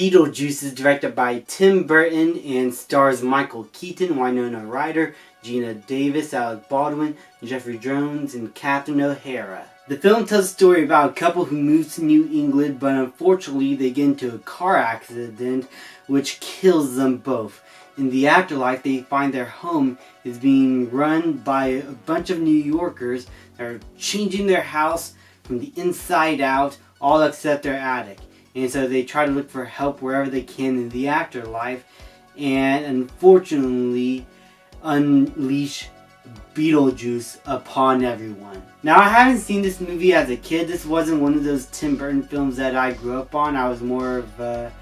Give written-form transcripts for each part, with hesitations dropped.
Beetlejuice is directed by Tim Burton and stars Michael Keaton, Winona Ryder, Gina Davis, Alec Baldwin, Jeffrey Jones, and Catherine O'Hara. The film tells a story about a couple who moves to New England, but unfortunately they get into a car accident which kills them both. In the afterlife, they find their home is being run by a bunch of New Yorkers that are changing their house from the inside out, all except their attic. And so they try to look for help wherever they can in the afterlife, and unfortunately unleash Beetlejuice upon everyone. Now, I haven't seen this movie as a kid. This wasn't one of those Tim Burton films that I grew up on. I was more of a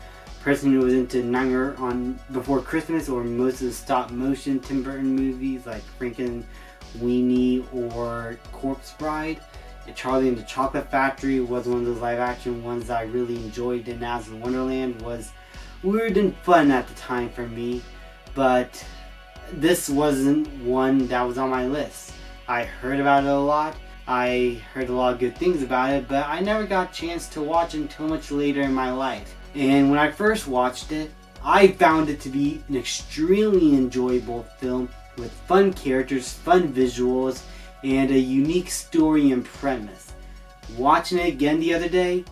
person who was into Nightmare on Before Christmas, or most of the stop motion Tim Burton movies like Frankenweenie or Corpse Bride. Charlie and the Chocolate Factory was one of those live action ones that I really enjoyed, and Alice in Wonderland was weird and fun at the time for me, but this wasn't one that was on my list. I heard about it a lot. I heard a lot of good things about it, but I never got a chance to watch it until much later in my life. And when I first watched it, I found it to be an extremely enjoyable film with fun characters, fun visuals, and a unique story and premise. Watching it again the other day,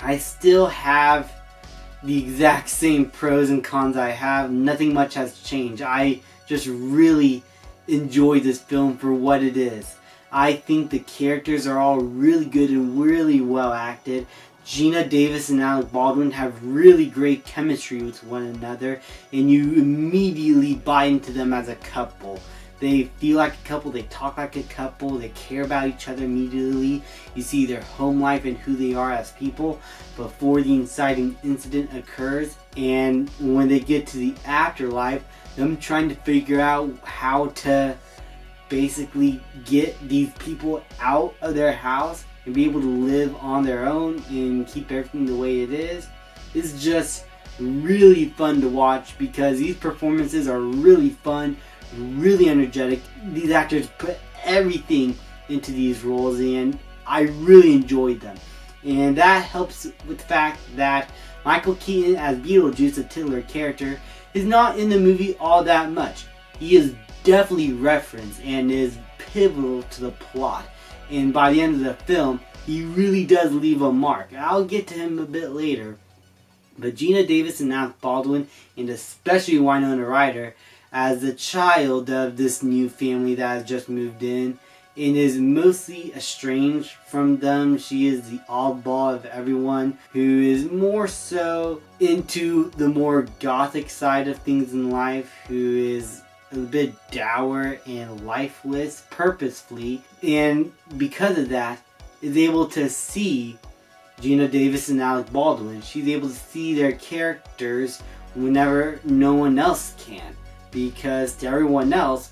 I still have the exact same pros and cons I have. Nothing much has changed. I just really enjoy this film for what it is. I think the characters are all really good and really well acted. Gina Davis and Alec Baldwin have really great chemistry with one another, and you immediately buy into them as a couple. They feel like a couple, they talk like a couple, they care about each other immediately. You see their home life and who they are as people before the inciting incident occurs. And when they get to the afterlife, them trying to figure out how to basically get these people out of their house and be able to live on their own and keep everything the way it is just really fun to watch, because these performances are really fun, really energetic. These actors put everything into these roles, and I really enjoyed them. And that helps with the fact that Michael Keaton as Beetlejuice, the titular character, is not in the movie all that much. He is definitely referenced and is pivotal to the plot. And by the end of the film, he really does leave a mark. I'll get to him a bit later. But Gina Davis and Alec Baldwin, and especially Winona Ryder, as the child of this new family that has just moved in and is mostly estranged from them. She is the oddball of everyone, who is more so into the more gothic side of things in life, who is a bit dour and lifeless purposefully, and because of that is able to see Gina Davis and Alec Baldwin. She's able to see their characters whenever no one else can. Because to everyone else,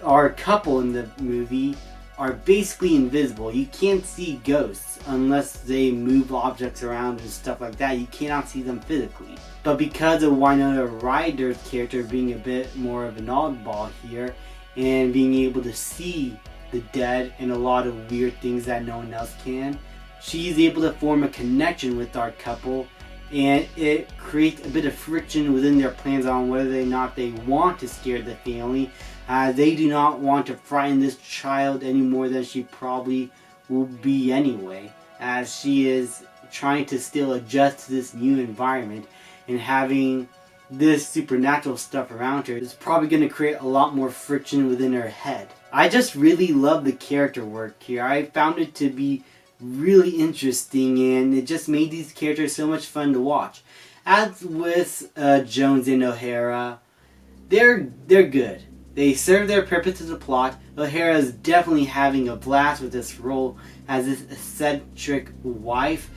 our couple in the movie are basically invisible. You can't see ghosts unless they move objects around and stuff like that. You cannot see them physically. But because of Winona Ryder's character being a bit more of an oddball here, and being able to see the dead and a lot of weird things that no one else can, she's able to form a connection with our couple, and it creates a bit of friction within their plans on whether or not they want to scare the family. They do not want to frighten this child any more than she probably will be anyway, as she is trying to still adjust to this new environment, and having this supernatural stuff around her is probably going to create a lot more friction within her head. I just really love the character work here. I found it to be really interesting, and it just made these characters so much fun to watch. As with Jones and O'Hara, they're good. They serve their purpose to the plot. O'Hara is definitely having a blast with this role as this eccentric wife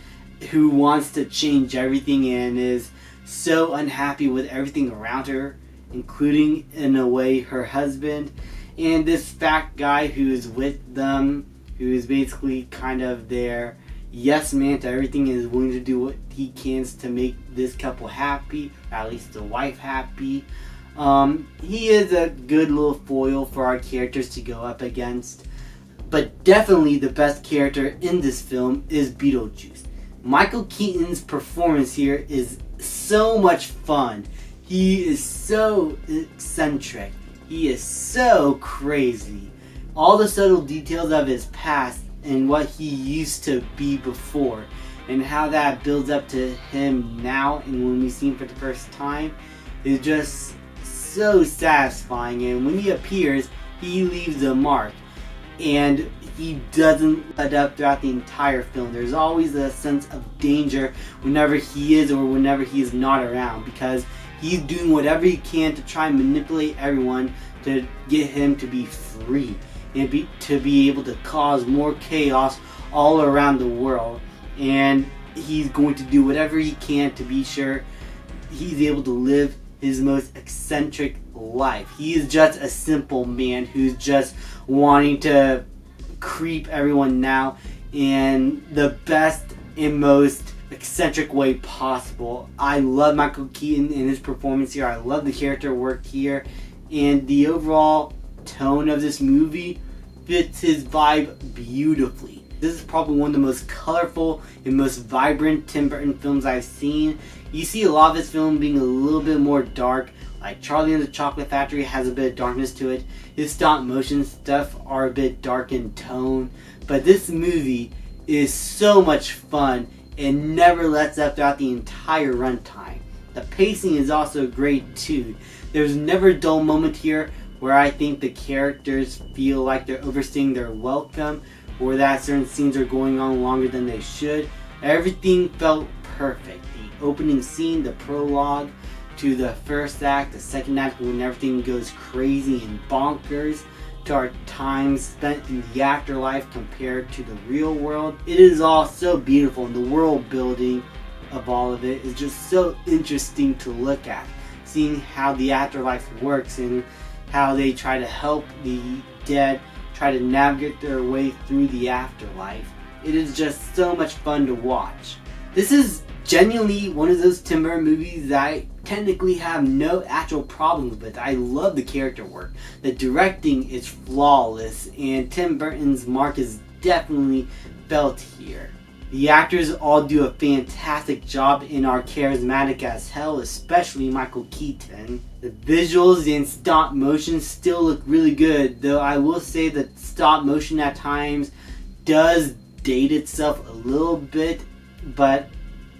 who wants to change everything and is so unhappy with everything around her, including, in a way, her husband, and this fat guy who is with them, who is basically kind of their yes man to everything and is willing to do what he can to make this couple happy, or at least the wife happy. He is a good little foil for our characters to go up against. But definitely the best character in this film is Beetlejuice. Michael Keaton's performance here is so much fun. He is so eccentric. He is so crazy. All the subtle details of his past and what he used to be before, and how that builds up to him now and when we see him for the first time, is just so satisfying. And when he appears, he leaves a mark, and he doesn't let up throughout the entire film. There's always a sense of danger whenever he is or whenever he is not around, because he's doing whatever he can to try and manipulate everyone to get him to be free and to be able to cause more chaos all around the world. And he's going to do whatever he can to be sure he's able to live his most eccentric life. He is just a simple man who's just wanting to creep everyone now in the best and most eccentric way possible. I love Michael Keaton and his performance here. I love the character work here, and the overall tone of this movie fits his vibe beautifully. This is probably one of the most colorful and most vibrant Tim Burton films I've seen. You see a lot of his film being a little bit more dark, like Charlie and the Chocolate Factory has a bit of darkness to it. His stop motion stuff are a bit dark in tone, but this movie is so much fun and never lets up throughout the entire runtime. The pacing is also great too. There's never a dull moment here where I think the characters feel like they're overstaying their welcome, or that certain scenes are going on longer than they should. Everything felt perfect. The opening scene, the prologue, to the first act, the second act when everything goes crazy and bonkers, to our time spent in the afterlife compared to the real world. It is all so beautiful, and the world building of all of it is just so interesting to look at. Seeing how the afterlife works and how they try to help the dead try to navigate their way through the afterlife. It is just so much fun to watch. This is genuinely one of those Tim Burton movies that I technically have no actual problems with. I love the character work. The directing is flawless, and Tim Burton's mark is definitely felt here. The actors all do a fantastic job and are charismatic as hell, especially Michael Keaton. The visuals and stop motion still look really good, though I will say that stop motion at times does date itself a little bit, but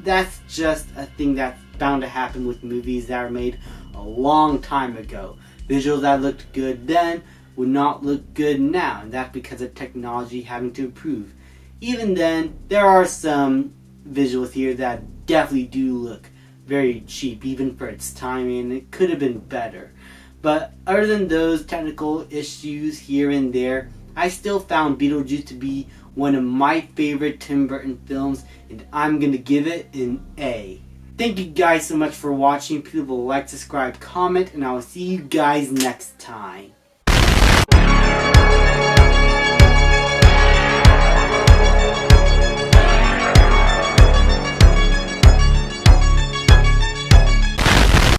that's just a thing that's bound to happen with movies that were made a long time ago. Visuals that looked good then would not look good now, and that's because of technology having to improve. Even then, there are some visuals here that definitely do look very cheap, even for its time, and it could have been better. But other than those technical issues here and there, I still found Beetlejuice to be one of my favorite Tim Burton films, and I'm going to give it an A. Thank you guys so much for watching. People like, subscribe, comment, and I will see you guys next time.